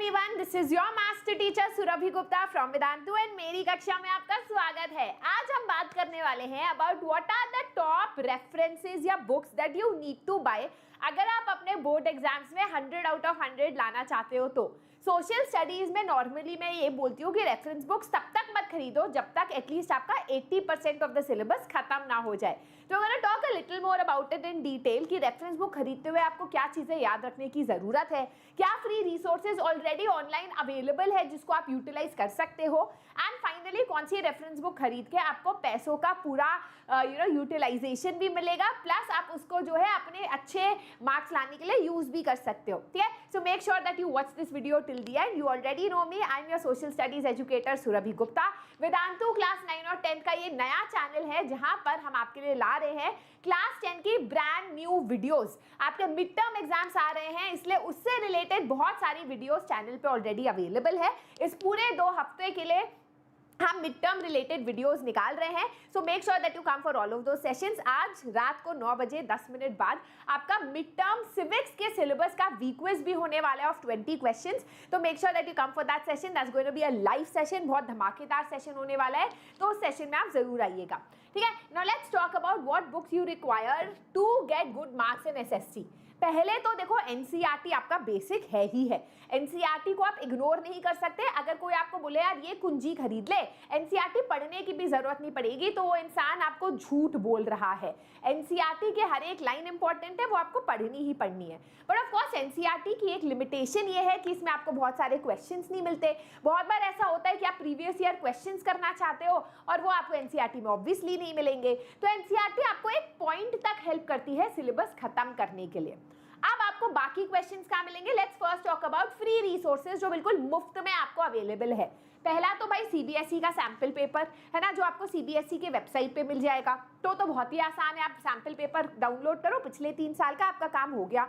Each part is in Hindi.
everyone, this is your master teacher Surabhi Gupta from Vedantu and मेरी कक्षा में आपका स्वागत है। आज हम बात करने वाले हैं about what are the top references या books that you need to buy अगर आप अपने बोर्ड एग्जाम्स में 100 आउट ऑफ 100 लाना चाहते हो। तो सोशल स्टडीज में नॉर्मली मैं ये बोलती हूँ कि रेफरेंस बुक्स तब तक मत खरीदो जब तक एटलीस्ट आपका 80% ऑफ द सिलेबस खत्म ना हो जाए। तो मैं talk a little more about it in detail कि रेफरेंस बुक खरीदते हुए आपको क्या चीज़ें याद रखने की ज़रूरत है, क्या free resources already online available है जिसको आप यूटिलाइज कर सकते हो, एंड फाइनली कौन सी रेफरेंस बुक खरीद के आपको पैसों का पूरा यूटिलाइजेशन भी मिलेगा, प्लस आप उसको जो है अपने अच्छे मार्क्स लाने के लिए यूज भी कर सकते हो। ठीक है, so make sure that you watch this video till the end. You already know me, I am your social studies educator Surabhi Gupta. Vedantu class 9 और 10 का ये नया चैनल है जहां पर हम आपके लिए ला रहे हैं क्लास 10 की ब्रांड न्यू वीडियोस। आपके मिड टर्म एग्जाम्स आ रहे हैं, इसलिए उससे रिलेटेड बहुत सारी वीडियोस चैनल पे ऑलरेडी अवेलेबल है। इस पूरे 2 हफ्ते के लिए हम मिड टर्म रिलेटेड वीडियोस निकाल रहे हैं, so make sure that you come for all of two sessions. आज रात को 9 बजे 10 मिनट बाद आपका मिड टर्म सिविक्स के सिलेबस का वीक क्विज भी होने वाला है ऑफ 20 क्वेश्चंस, तो make sure that you come for that session. That's going to be a live session, बहुत धमाकेदार सेशन होने वाला है, तो उस सेशन में आप जरूर आइएगा। ठीक है, now let's talk about what books you require to get good marks in SSC. पहले तो देखो एनसीईआरटी आपका बेसिक है ही है, एनसीईआरटी को आप इग्नोर नहीं कर सकते। अगर कोई आपको बोले यार ये कुंजी खरीद ले, एनसीईआरटी पढ़ने की भी जरूरत नहीं पड़ेगी, तो वो इंसान आपको झूठ बोल रहा है। एनसीईआरटी के हर एक लाइन इंपॉर्टेंट है, वो आपको पढ़नी ही पढ़नी है। बट ऑफ कोर्स एनसीईआरटी की एक लिमिटेशन ये है कि इसमें आपको बहुत सारे क्वेश्चंस नहीं मिलते। बहुत बार ऐसा होता है कि आप प्रीवियस ईयर क्वेश्चंस करना चाहते हो और वो आपको एनसीईआरटी में ऑब्वियसली नहीं मिलेंगे। तो एनसीईआरटी आपको एक पॉइंट तक हेल्प करती है सिलेबस खत्म करने के लिए। अब आपको बाकी क्वेश्चंस कहाँ मिलेंगे? Let's first talk about free resources जो बिल्कुल मुफ्त में आपको अवेलेबल है। पहला तो भाई सीबीएसई का सैंपल पेपर है ना, जो आपको सीबीएसई के वेबसाइट पे मिल जाएगा। तो बहुत ही आसान है, आप सैंपल पेपर डाउनलोड करो, पिछले 3 साल का आपका काम हो गया।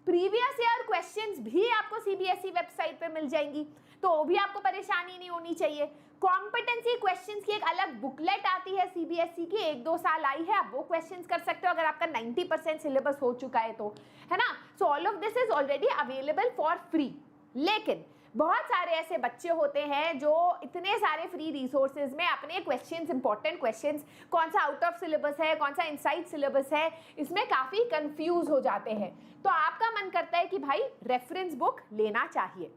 प्रीवियस ईयर क्वेश्चंस भी आपको सीबीएसई वेबसाइट पे मिल जाएंगी, तो भी आपको परेशानी नहीं होनी चाहिए। कॉम्पिटेंसी क्वेश्चंस की एक अलग बुकलेट आती है सीबीएसई की, 1-2 साल आई है, आप वो क्वेश्चंस कर सकते हो अगर आपका 90% सिलेबस हो चुका है तो, है ना। So all of this is already available for free. लेकिन बहुत सारे ऐसे बच्चे होते हैं जो इतने सारे फ्री रिसोर्सेज में अपने क्वेश्चंस, इंपॉर्टेंट क्वेश्चंस, कौन सा आउट ऑफ सिलेबस है, कौन सा इनसाइड सिलेबस है, इसमें काफ़ी कंफ्यूज हो जाते हैं। तो आपका मन करता है कि भाई रेफरेंस बुक लेना चाहिए।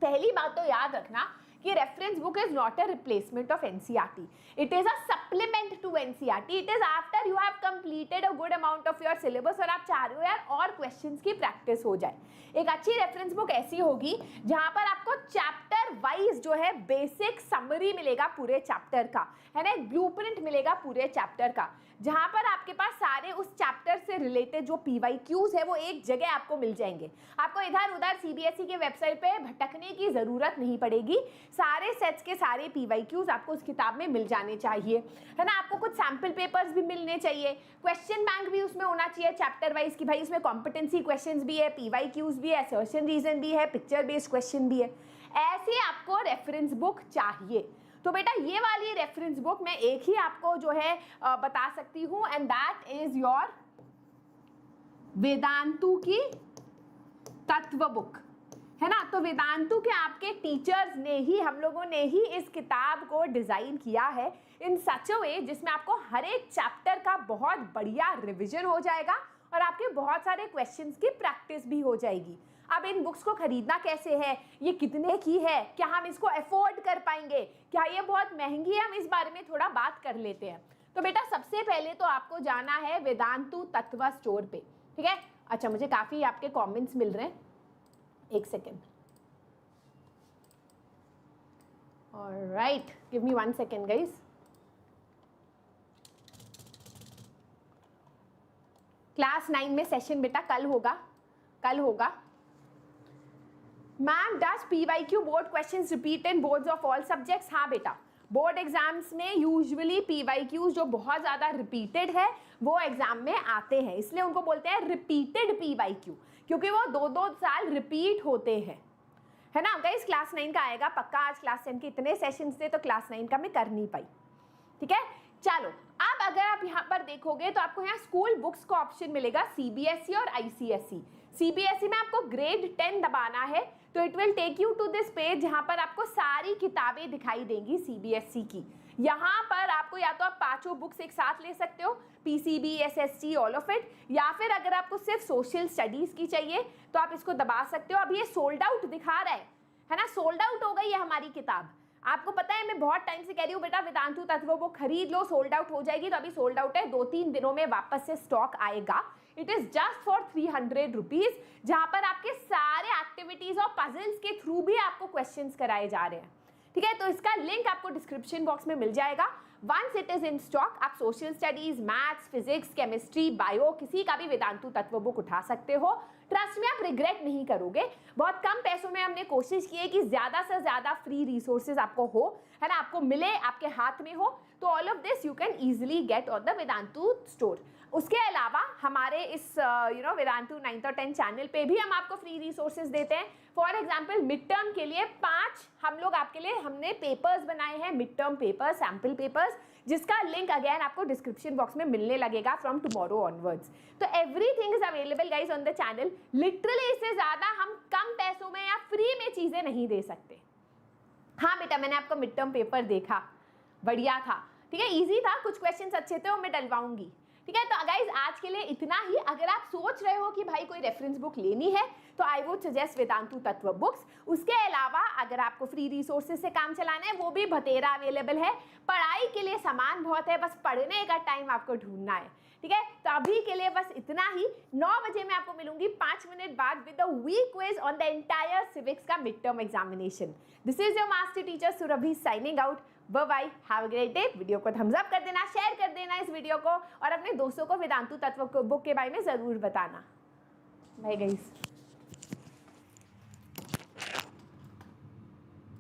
पहली बात तो याद रखना कि reference book is not a replacement of NCERT, it is a supplement to NCERT. It is after you have completed a good amount of your syllabus और आप चाह रहे हो यार और क्वेश्चंस की प्रैक्टिस हो जाए। एक अच्छी रेफरेंस बुक ऐसी होगी जहां पर आपको चैप्टर वाइज जो है बेसिक समरी मिलेगा पूरे चैप्टर का, है ना, एक ब्लूप्रिंट मिलेगा पूरे चैप्टर का, जहां पर आपके पास सारे उस चैप्टर से रिलेटेड जो पीवाईक्यूज है वो एक जगह आपको मिल जाएंगे। आपको इधर उधर सीबीएसई के वेबसाइट पे भटकने की जरूरत नहीं पड़ेगी। सारे सेट्स के सारे पीवाईक्यूज आपको उस किताब में मिल जाने चाहिए, है ना। आपको कुछ सैंपल पेपर्स भी मिलने चाहिए, क्वेश्चन बैंक भी उसमें होना चाहिए चैप्टर वाइज कि भाई इसमें कॉम्पिटेंसी क्वेश्चंस भी है, पीवाईक्यूज भी है, असर्शन रीजन भी है, पिक्चर बेस्ड क्वेश्चन भी है। ऐसी आपको रेफरेंस बुक चाहिए। तो बेटा ये वाली रेफरेंस बुक मैं एक ही आपको जो है बता सकती हूँ, and that is your Vedantu की तत्व बुक, है ना। तो वेदांतु के आपके टीचर्स ने ही, हम लोगों ने ही इस किताब को डिजाइन किया है इन सच अ वे जिसमें आपको हर एक चैप्टर का बहुत बढ़िया रिवीजन हो जाएगा और आपके बहुत सारे क्वेश्चंस की प्रैक्टिस भी हो जाएगी। अब इन बुक्स को खरीदना कैसे है, ये कितने की है, क्या हम इसको अफोर्ड कर पाएंगे, क्या ये बहुत महंगी है, हम इस बारे में थोड़ा बात कर लेते हैं। तो बेटा सबसे पहले तो आपको जाना है वेदांतु तत्व स्टोर पे, ठीक है। अच्छा, मुझे काफ़ी आपके कमेंट्स मिल रहे हैं, एक second. Alright, give me 1 second guys. Class 9 में सेशन बेटा कल होगा। Ma'am does PYQ board questions repeat in boards of all subjects? हाँ बेटा, बोर्ड एग्जाम्स में यूजुअली पीवाईक्यूज जो बहुत ज़्यादा रिपीटेड है वो एग्जाम में आते हैं, इसलिए उनको बोलते हैं रिपीटेड पीवाईक्यू, क्योंकि वो 2-2 साल रिपीट होते हैं, है ना। गाइस क्लास 9 का आएगा पक्का। आज क्लास 10 के इतने सेशंस थे तो क्लास 9 का मैं कर नहीं पाई, ठीक है। चलो, अब अगर आप यहाँ पर देखोगे तो आपको यहाँ स्कूल बुक्स का ऑप्शन मिलेगा, सीबीएसई और आईसीएसई। सीबीएसई में आपको ग्रेड 10 दबाना है, तो it will take you to this page जहाँ पर आपको सारी किताबें दिखाई देंगी सीबीएसई की। यहाँ पर आपको या तो आप पांचों बुक्स एक साथ ले सकते हो, PCB, SST, all of it, या फिर अगर आपको सिर्फ सोशल स्टडीज की चाहिए तो आप इसको दबा सकते हो। अब ये सोल्ड आउट दिखा रहा है ना, सोल्ड आउट हो गई है हमारी किताब। आपको पता है मैं बहुत टाइम से कह रही हूँ बेटा वेदांतु तत्व बुक खरीद लो, सोल्ड आउट हो जाएगी। तो अभी सोल्ड आउट है, 2-3 दिनों में वापस से स्टॉक आएगा। It is just for 300 rupees, जहां पर आपके सारे एक्टिविटीज और पजल्स के थ्रू भी आपको क्वेश्चंस कराए जा रहे हैं। ठीक है, तो इसका लिंक आपको डिस्क्रिप्शन बॉक्स में मिल जाएगा। Once it is in stock आप social studies, maths, physics, chemistry, bio, किसी का भी वेदांतु तत्व बुक उठा सकते हो। ट्रस्ट में आप रिग्रेट नहीं करोगे। बहुत कम पैसों में हमने कोशिश की है कि ज्यादा से ज्यादा फ्री रिसोर्सेज आपको हो, है ना, आपको मिले, आपके हाथ में हो। तो all of this you can easily get on the Vedantu store. उसके अलावा हमारे इस वेदांतु 9th और 10th चैनल पे भी हम आपको फ्री रिसोर्सेज देते हैं। फॉर एग्जाम्पल मिड टर्म के लिए 5 हम लोग आपके लिए हमने पेपर्स बनाए हैं, mid term papers, sample papers, जिसका लिंक अगेन आपको डिस्क्रिप्शन बॉक्स में मिलने लगेगा फ्रॉम टुमारो ऑनवर्ड्स। तो everything is available guys on the channel. Literally इससे ज्यादा हम कम पैसों में या फ्री में चीजें नहीं दे सकते। हाँ बेटा, मैंने आपका मिड टर्म पेपर देखा, बढ़िया था, ठीक है, इजी था, कुछ क्वेश्चंस अच्छे थे, वो मैं डलवाऊंगी। ठीक है, तो गाइज आज के लिए इतना ही। अगर आप सोच रहे हो कि भाई कोई रेफरेंस बुक लेनी है तो आई वुड सजेस्ट वेदांतु तत्व बुक्स। उसके अलावा अगर आपको फ्री रिसोर्सेज से काम चलाना है वो भी बतेरा अवेलेबल है। पढ़ाई के लिए सामान बहुत है, बस पढ़ने का टाइम आपको ढूंढना है। ठीक है, तो अभी के लिए बस इतना ही। 9 बजे मैं आपको मिलूंगी 5 मिनट बाद with the week quiz on the entire civics का mid term examination. This is your master teacher Surabhi signing out. Bye bye, have a great day. Video को थम्स अप कर देना, शेयर कर देना इस वीडियो को, और अपने दोस्तों को वेदांतु तत्व बुक के बारे में जरूर बताना। Bye guys.